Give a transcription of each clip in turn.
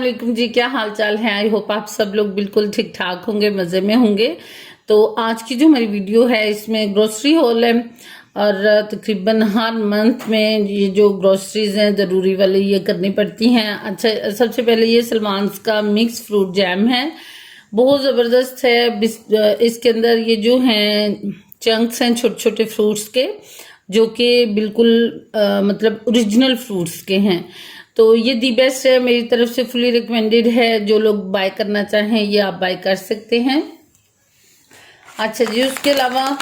वालेकुम जी, क्या हाल चाल है। आई होप आप सब लोग बिल्कुल ठीक ठाक होंगे, मज़े में होंगे। तो आज की जो हमारी वीडियो है इसमें ग्रोसरी हॉल है और तकरीबन हर मंथ में ये जो ग्रोसरीज हैं ज़रूरी वाली ये करनी पड़ती हैं। अच्छा, सबसे पहले ये सलमान्स का मिक्स फ्रूट जैम है, बहुत ज़बरदस्त है। इसके अंदर ये जो हैं चंक्स हैं छोटे छोटे फ्रूट्स के, जो कि बिल्कुल मतलब ओरिजिनल फ्रूट्स के हैं। तो ये दी बेस्ट है, मेरी तरफ से फुली रिकमेंडेड है। जो लोग बाय करना चाहें ये आप बाय कर सकते हैं। अच्छा जी, उसके अलावा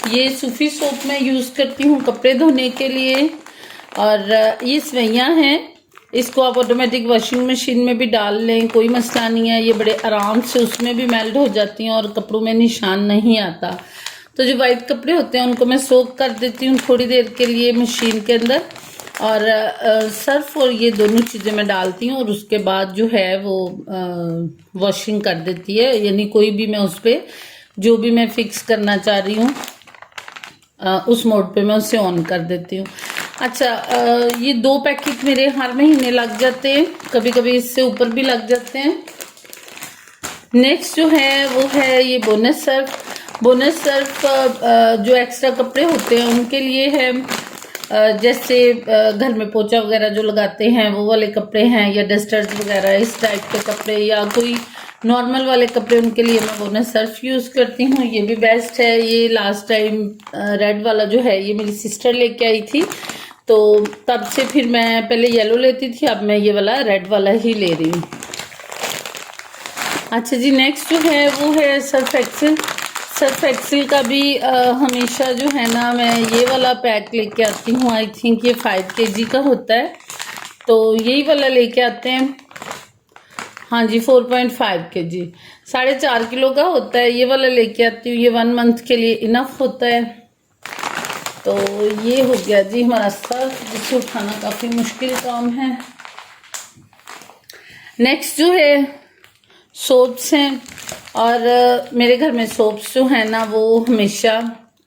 ये सूफी सोप मैं यूज़ करती हूँ कपड़े धोने के लिए। और ये सवैयाँ हैं, इसको आप ऑटोमेटिक वॉशिंग मशीन में भी डाल लें, कोई मसला नहीं है। ये बड़े आराम से उसमें भी मेल्ट हो जाती हैं और कपड़ों में निशान नहीं आता। तो जो वाइट कपड़े होते हैं उनको मैं सोक कर देती हूँ थोड़ी देर के लिए मशीन के अंदर, और सर्फ और ये दोनों चीज़ें मैं डालती हूँ और उसके बाद जो है वो वॉशिंग कर देती है। यानी कोई भी मैं उस पर जो भी मैं फिक्स करना चाह रही हूँ उस मोड पे मैं उसे ऑन कर देती हूँ। अच्छा, ये 2 पैकेट मेरे हर महीने लग जाते हैं, कभी कभी इससे ऊपर भी लग जाते हैं। नेक्स्ट जो है वो है ये बोनस सर्फ। बोनस सर्फ जो एक्स्ट्रा कपड़े होते हैं उनके लिए है। जैसे घर में पोछा वगैरह जो लगाते हैं वो वाले कपड़े हैं, या डस्टर्स वगैरह इस टाइप के कपड़े, या कोई नॉर्मल वाले कपड़े, उनके लिए मैं बोनस सर्फ यूज़ करती हूँ। ये भी बेस्ट है। ये लास्ट टाइम रेड वाला जो है ये मेरी सिस्टर लेके आई थी, तो तब से फिर मैं पहले येलो लेती थी, अब मैं ये वाला रेड वाला ही ले रही हूँ। अच्छा जी, नेक्स्ट जो है वो है सर्फ एक्सेल। सर्फ एक्सेल का भी हमेशा जो है ना मैं ये वाला पैक लेके आती हूँ। आई थिंक ये 5 kg का होता है, तो यही वाला लेके आते हैं। हाँ जी, 4.5 kg, 4.5 किलो का होता है। ये वाला लेके आती हूँ, ये 1 मंथ के लिए इनफ होता है। तो ये हो गया जी हमारा सर्फ, जिसे उठाना काफ़ी मुश्किल काम है। नेक्स्ट जो है सोप्स हैं, और मेरे घर में सोप्स जो हैं ना वो हमेशा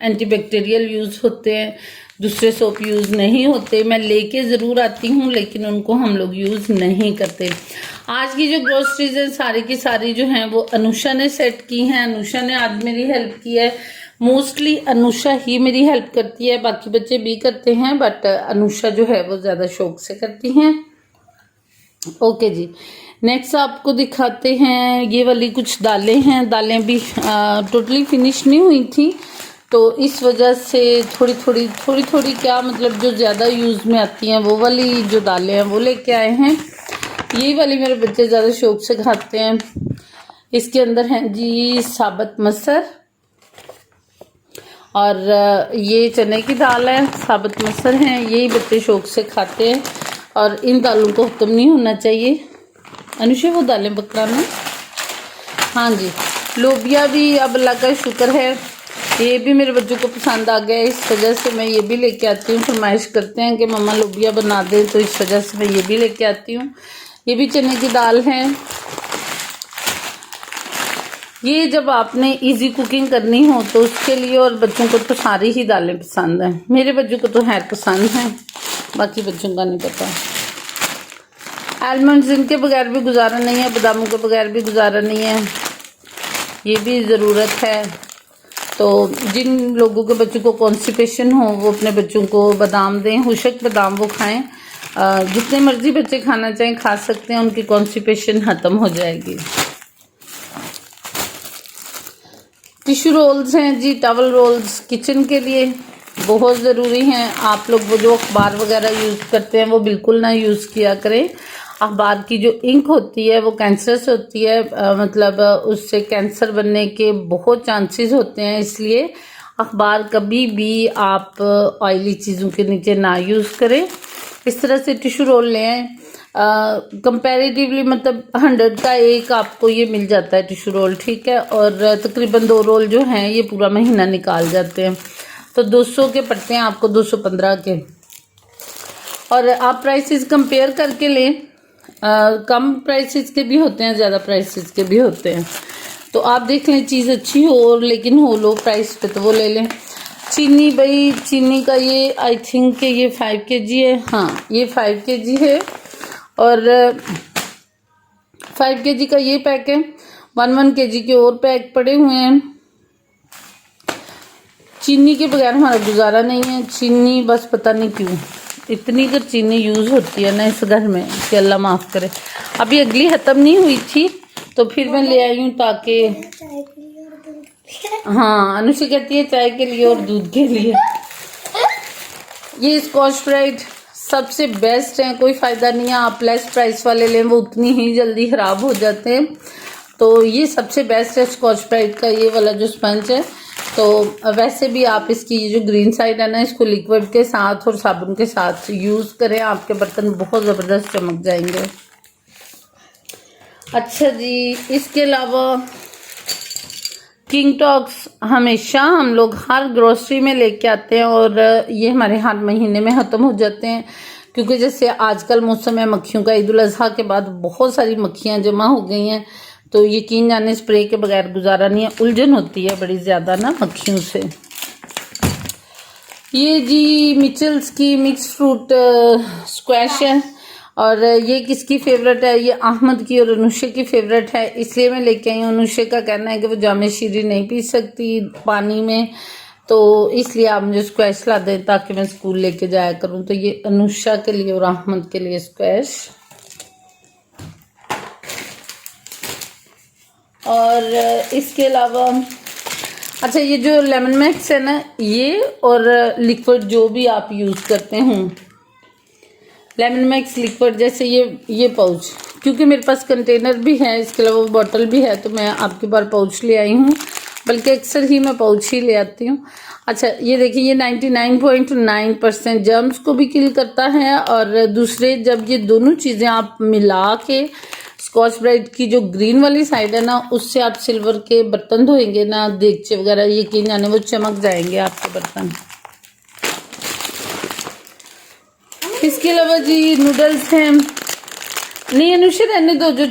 एंटीबैक्टीरियल यूज़ होते हैं, दूसरे सोप यूज़ नहीं होते। मैं लेके ज़रूर आती हूँ लेकिन उनको हम लोग यूज़ नहीं करते। आज की जो ग्रोसरीज हैं सारी की सारी जो हैं वो अनुषा ने सेट की हैं। अनुषा ने आज मेरी हेल्प की है। मोस्टली अनुषा ही मेरी हेल्प करती है, बाकी बच्चे भी करते हैं, बट अनुषा जो है वो ज़्यादा शौक से करती हैं। ओके जी, नेक्स्ट आपको दिखाते हैं ये वाली कुछ दालें हैं। दालें भी टोटली फिनिश नहीं हुई थी, तो इस वजह से थोड़ी थोड़ी क्या मतलब जो ज़्यादा यूज़ में आती हैं वो वाली जो दालें हैं वो लेके आए हैं। यही वाली मेरे बच्चे ज़्यादा शौक से खाते हैं। इसके अंदर हैं जी साबुत मसर, और ये चने की दाल है, साबुत मसर हैं, यही बच्चे शौक से खाते हैं। और इन दालों को ख़त्म नहीं होना चाहिए। अनुषा वो दालें पकड़ाना। हाँ जी, लोबिया भी अब अल्लाह का शुक्र है ये भी मेरे बच्चों को पसंद आ गया, इस वजह से मैं ये भी लेके आती हूँ। फरमाइश करते हैं कि मम्मा लोबिया बना दें, तो इस वजह से मैं ये भी लेके आती हूँ। ये भी चने की दाल है। ये जब आपने इजी कुकिंग करनी हो तो उसके लिए, और बच्चों को तो सारी ही दालें पसंद हैं। मेरे बच्चों को तो है पसंद हैं, बाकी बच्चों का नहीं पता। आलमंड्स, इनके बगैर भी गुजारा नहीं है, बादामों के बगैर भी गुजारा नहीं है, ये भी ज़रूरत है। तो जिन लोगों के बच्चों को कॉन्स्टिपेशन हो वो अपने बच्चों को बादाम दें, हुशक बादाम वो खाएं। जितने मर्जी बच्चे खाना चाहें खा सकते हैं, उनकी कॉन्स्टिपेशन ख़त्म हो जाएगी। टिश्यू रोल्स हैं जी, टॉवल रोल्स किचन के लिए बहुत ज़रूरी हैं। आप लोग वो जो अखबार वगैरह यूज़ करते हैं वो बिल्कुल ना यूज़ किया करें। अखबार की जो इंक होती है वो कैंसरस होती है, मतलब उससे कैंसर बनने के बहुत चांसेस होते हैं, इसलिए अखबार कभी भी आप ऑयली चीज़ों के नीचे ना यूज़ करें। इस तरह से टिश्यू रोल ले आएँ। कंपैरेटिवली मतलब 100 का एक आपको ये मिल जाता है टिश्यू रोल, ठीक है। और तकरीबन 2 रोल जो हैं ये पूरा महीना निकाल जाते हैं, तो 200 के पड़ते हैं आपको, 215 के। और आप प्राइसेस कंपेयर करके लें, कम प्राइसेस के भी होते हैं, ज़्यादा प्राइसेस के भी होते हैं, तो आप देख लें चीज़ अच्छी हो और लेकिन हो लो प्राइस पे तो वो ले लें। चीनी, भाई चीनी का ये आई थिंक ये 5 kg है। हाँ, ये 5 kg है। और 5 kg का ये पैक है, 1 kg के और पैक पड़े हुए हैं। चीनी के बगैर हमारा गुजारा नहीं है। चीनी बस पता नहीं क्यों इतनी अगर चीनी यूज़ होती है ना इस घर में कि अल्लाह माफ़ करे। अभी अगली ख़त्म नहीं हुई थी तो फिर मैं ले आई हूँ ताकि, हाँ अनुषा कहती है चाय के लिए और दूध के लिए। ये स्कॉच ब्राइट सबसे बेस्ट है, कोई फ़ायदा नहीं है। आप लेस प्राइस वाले लें वो उतनी ही जल्दी ख़राब हो जाते हैं। तो ये सबसे बेस्ट है स्कॉच ब्राइट का ये वाला जो स्पंज है। तो वैसे भी आप इसकी ये जो ग्रीन साइड है ना, इसको लिक्विड के साथ और साबुन के साथ यूज़ करें, आपके बर्तन बहुत ज़बरदस्त चमक जाएंगे। अच्छा जी, इसके अलावा किंग टॉक्स हमेशा हम लोग हर ग्रोसरी में लेके आते हैं और ये हमारे हर महीने में ख़त्म हो जाते हैं, क्योंकि जैसे आजकल मौसम है मक्खियों का, ईद उल अज़हा के बाद बहुत सारी मक्खियाँ जमा हो गई हैं। तो यकीन जाने स्प्रे के बगैर गुजारा नहीं है, उलझन होती है बड़ी ज़्यादा ना मक्खियों से। ये जी मिचल्स की मिक्स फ्रूट स्क्वैश है और ये किसकी फेवरेट है, ये अहमद की और अनुषा की फेवरेट है, इसलिए मैं लेके आई हूँ। अनुषा का कहना है कि वो जामे शीरी नहीं पी सकती पानी में, तो इसलिए आप मुझे स्क्वैश ला दें ताकि मैं स्कूल लेके जाया करूँ। तो ये अनुषा के लिए और अहमद के लिए स्क्वैश। और इसके अलावा अच्छा ये जो लेमन मैक्स है ना, ये और लिक्विड जो भी आप यूज़ करते हैं, लेमन मैक्स लिक्विड, जैसे ये पाउच, क्योंकि मेरे पास कंटेनर भी है, इसके अलावा बॉटल भी है, तो मैं आपके बार पाउच ले आई हूँ, बल्कि अक्सर ही मैं पाउच ही ले आती हूँ। अच्छा ये देखिए, ये 99.9% जर्म्स को भी किल करता है। और दूसरे जब ये दोनों चीज़ें आप मिला के स्कॉच ब्राइट की जो ग्रीन वाली साइड है ना, उससे आप सिल्वर के बर्तन धोएंगे ना, देगचे वगैरह, यकीन जाने वो चमक जाएंगे आपके बर्तन। इसके अलावा जी नूडल्स हैं, नहीं अनुषा रहने दो, जो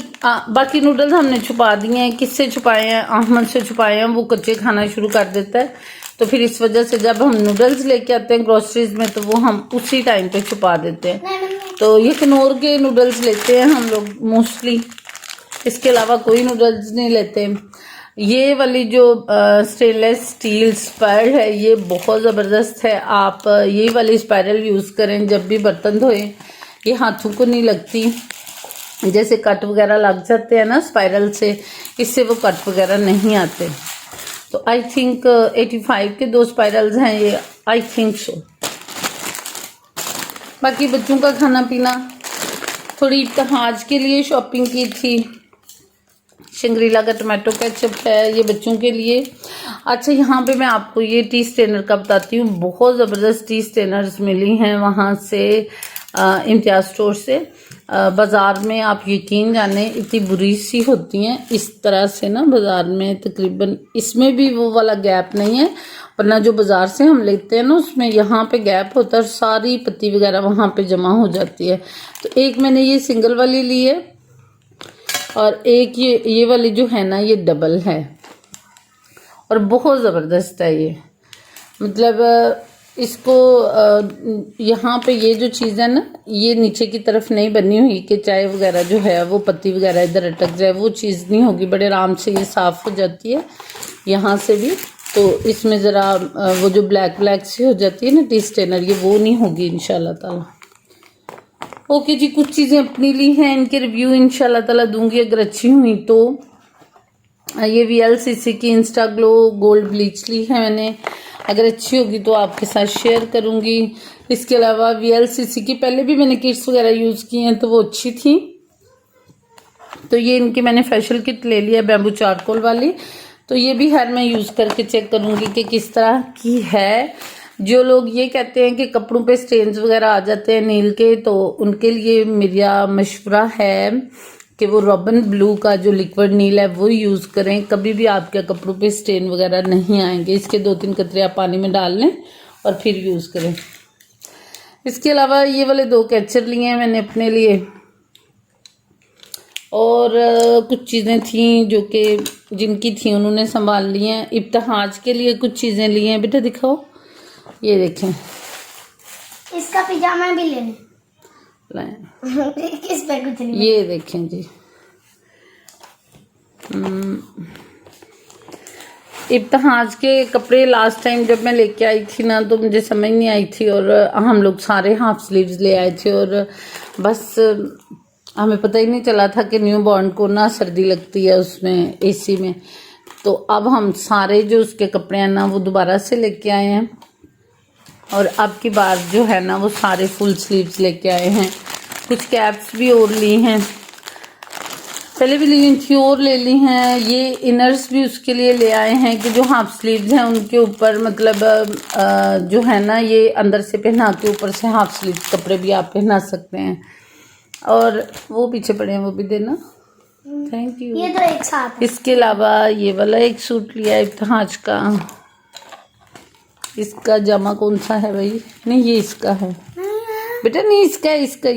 बाकी नूडल्स हमने छुपा दिए हैं। किससे छुपाए हैं? अहमद से छुपाए हैं, वो कच्चे खाना शुरू कर देता है, तो फिर इस वजह से जब हम नूडल्स लेके आते हैं ग्रोसरीज में तो वो हम उसी टाइम पे छुपा देते हैं। तो ये कनौर के नूडल्स लेते हैं हम लोग मोस्टली, इसके अलावा कोई नूडल्स नहीं लेते। ये वाली जो स्टेनलेस स्टील स्पायरल है, ये बहुत ज़बरदस्त है। आप ये वाली स्पायरल यूज़ करें जब भी बर्तन धोएं, ये हाथों को नहीं लगती, जैसे कट वगैरह लग जाते हैं ना स्पायरल से, इससे वो कट वगैरह नहीं आते। तो आई थिंक 85 के 2 स्पायरल्स हैं ये, आई थिंक सो। बाकी बच्चों का खाना पीना, थोड़ी इब्तिहाज के लिए शॉपिंग की थी। शंग्रीला का टमाटो केचप है, ये बच्चों के लिए। अच्छा यहाँ पे मैं आपको ये टी स्टेनर का बताती हूँ, बहुत ज़बरदस्त टी स्टेनर्स मिली हैं वहाँ से, इम्तियाज़ स्टोर से। बाज़ार में आप यकीन जाने इतनी बुरी सी होती हैं इस तरह से ना, बाज़ार में तकरीबन इसमें भी वो वाला गैप नहीं है, वरना जो बाज़ार से हम लेते हैं ना उसमें यहाँ पे गैप होता है, सारी पत्ती वगैरह वहाँ पे जमा हो जाती है। तो एक मैंने ये सिंगल वाली ली है और एक ये वाली जो है ना ये डबल है और बहुत ज़बरदस्त है ये। मतलब इसको यहाँ पे ये जो चीज़ है ना, ये नीचे की तरफ नहीं बनी हुई कि चाय वगैरह जो है वो पत्ती वगैरह इधर अटक जाए, वो चीज़ नहीं होगी, बड़े आराम से ये साफ़ हो जाती है यहाँ से भी। तो इसमें ज़रा वो जो ब्लैक सी हो जाती है ना टी स्टेनर, ये वो नहीं होगी इंशाल्लाह ताला। ओके जी, कुछ चीज़ें अपनी ली हैं, इनके रिव्यू इंशाल्लाह ताला दूंगी अगर अच्छी हुई तो। ये VLCC की इंस्टा ग्लो गोल्ड ब्लीच ली है मैंने, अगर अच्छी होगी तो आपके साथ शेयर करूंगी। इसके अलावा VLCC की पहले भी मैंने किट्स वगैरह यूज़ की हैं तो वो अच्छी थी, तो ये इनकी मैंने फेशियल किट ले लिया बैम्बू चारकोल वाली, तो ये भी हर मैं यूज़ करके चेक करूंगी कि किस तरह की है। जो लोग ये कहते हैं कि कपड़ों पे स्टेन्स वगैरह आ जाते हैं नील के, तो उनके लिए मेरा मशवरा है कि वो रॉबिन ब्लू का जो लिक्विड नील है वो यूज़ करें, कभी भी आपके कपड़ों पे स्टेन वगैरह नहीं आएंगे। इसके 2-3 कतरे आप पानी में डाल लें और फिर यूज़ करें। इसके अलावा ये वाले 2 कैचर लिए हैं मैंने अपने लिए, और कुछ चीज़ें थी जो कि जिनकी थी उन्होंने संभाल ली हैं। इब्तिहाज के लिए कुछ चीज़ें ली हैं, बेटा दिखाओ, ये देखें, इसका पिजामा भी लेना लाएं, किस पे कुछ नहीं, ये देखें जी, इब्तिहाज के कपड़े लास्ट टाइम जब मैं लेके आई थी ना तो मुझे समझ नहीं आई थी, और हम लोग सारे हाफ स्लीव्स ले आए थे, और बस हमें पता ही नहीं चला था कि न्यू बॉर्न को ना सर्दी लगती है उसमें एसी में। तो अब हम सारे जो उसके कपड़े हैं ना वो दोबारा से लेके आए हैं, और अब की बार जो है ना वो सारे फुल स्लीव्स लेके आए हैं। कुछ कैप्स भी और ली हैं, पहले भी ली थी और ले ली हैं। ये इनर्स भी उसके लिए ले आए हैं कि जो हाफ स्लीव्स हैं उनके ऊपर मतलब जो है ना ये अंदर से पहना के ऊपर से हाफ स्लीव्स कपड़े भी आप पहना सकते हैं। और वो पीछे पड़े हैं वो भी देना, थैंक यू। ये तो एक साथ है। इसके अलावा ये वाला एक सूट लिया है इब्तिहाज का। इसका जामा कौन सा है भाई? नहीं ये इसका है बेटा, नहीं इसका है, इसका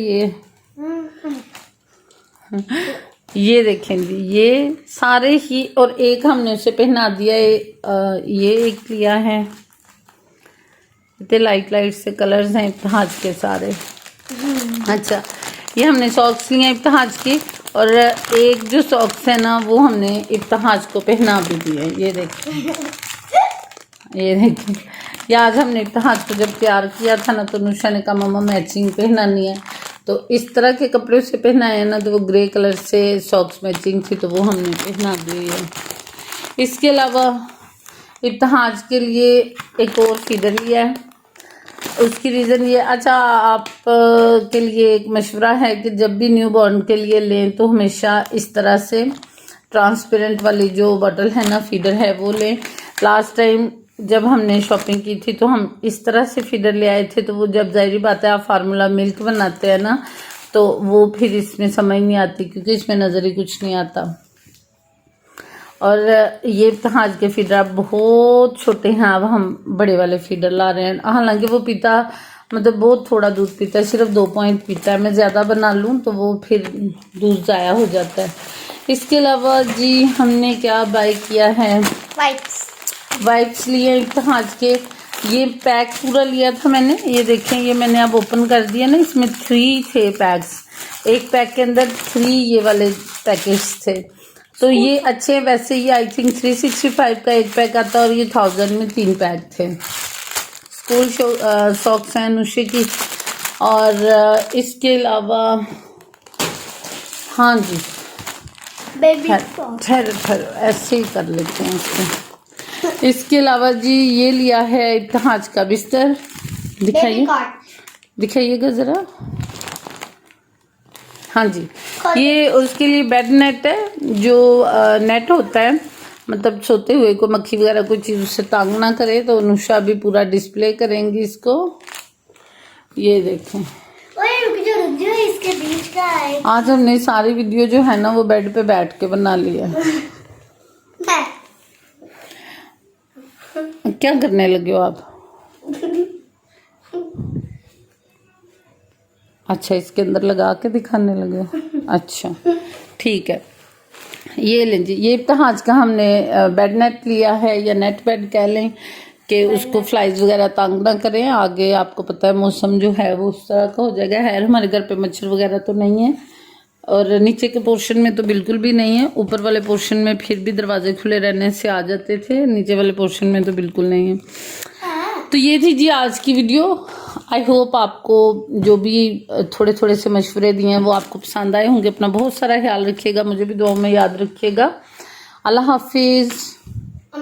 ये देखें जी, ये सारे ही, और एक हमने उसे पहना दिया है। ये एक लिया है, इतने लाइट लाइट से कलर्स हैं इब्तिहाज के सारे। अच्छा, ये हमने सॉक्स लिए हैं इब्तिहाज की, और एक जो सॉक्स है ना वो हमने इब्तिहाज को पहना भी दिए। ये देखिए, ये देखिए, ये आज हमने इब्तिहाज को जब तैयार किया था ना तो नुशा ने कहा मम्मा मैचिंग पहनानी है, तो इस तरह के कपड़े से पहनाए ना, तो वो ग्रे कलर से सॉक्स मैचिंग थी तो वो हमने पहना दी है। इसके अलावा इब्तिहाज के लिए एक और फीडर लिया है। उसकी रीज़न ये, अच्छा आप के लिए एक मशवरा है कि जब भी न्यू बॉर्न के लिए लें तो हमेशा इस तरह से ट्रांसपेरेंट वाली जो बॉटल है ना फीडर है वो लें। लास्ट टाइम जब हमने शॉपिंग की थी तो हम इस तरह से फीडर ले आए थे, तो वो जब जाहिर बात है आप फार्मूला मिल्क बनाते हैं ना तो वो फिर इसमें समझ नहीं आती क्योंकि इसमें नज़र ही कुछ नहीं आता। और ये इब्तिहाज के फीडर अब बहुत छोटे हैं, अब हम बड़े वाले फीडर ला रहे हैं। हालांकि वो पीता मतलब बहुत थोड़ा दूध पीता है, सिर्फ 2 पॉइंट पीता है। मैं ज़्यादा बना लूँ तो वो फिर दूध ज़ाया हो जाता है। इसके अलावा जी हमने क्या बाय किया है, वाइप्स लिए इब्तिहाज के। ये पैक पूरा लिया था मैंने, ये देखें, ये मैंने अब ओपन कर दिया ना, इसमें 3 थे पैक्स, एक पैक के अंदर 3 ये वाले पैकेट्स थे। तो ये अच्छे हैं। वैसे ये आई थिंक 365 का एक पैक आता है और ये 1000 में 3 पैक थे। स्कूल सॉक्स हैं नुशे की। और इसके अलावा हाँ जी, ठहर ऐसे ही कर लेते हैं इसको। इसके अलावा जी ये लिया है इब्तिहाज का बिस्तर, दिखाइएगा ज़रा। हाँ जी, ये उसके लिए बेड नेट है, जो नेट होता है मतलब सोते हुए को मक्खी वगैरह कोई चीज़ उससे तंग ना करे। तो नुशा भी पूरा डिस्प्ले करेंगी इसको। ये देखें, रुक जाओ, इसके बीच का है। आज हमने सारी वीडियो जो है ना वो बेड पे बैठ के बना लिया। क्या करने लगे हो आप? अच्छा, इसके अंदर लगा के दिखाने लगे। अच्छा ठीक है, ये लें जी, ये इब्तिहाज का हमने बेड नेट लिया है, या नेट बेड कह लें, कि उसको फ्लाइज वगैरह तंग ना करें। आगे आपको पता है मौसम जो है वो उस तरह का हो जाएगा। है हमारे घर पे मच्छर वगैरह तो नहीं है, और नीचे के पोर्शन में तो बिल्कुल भी नहीं है। ऊपर वाले पोर्शन में फिर भी दरवाजे खुले रहने से आ जाते थे, नीचे वाले पोर्शन में तो बिल्कुल नहीं है। तो ये थी जी आज की वीडियो। आई होप आपको जो भी थोड़े थोड़े से मशवरे दिए हैं वो आपको पसंद आए होंगे। अपना बहुत सारा ख्याल रखिएगा, मुझे भी दुआ में याद रखिएगा। अल्लाह हाफिज़।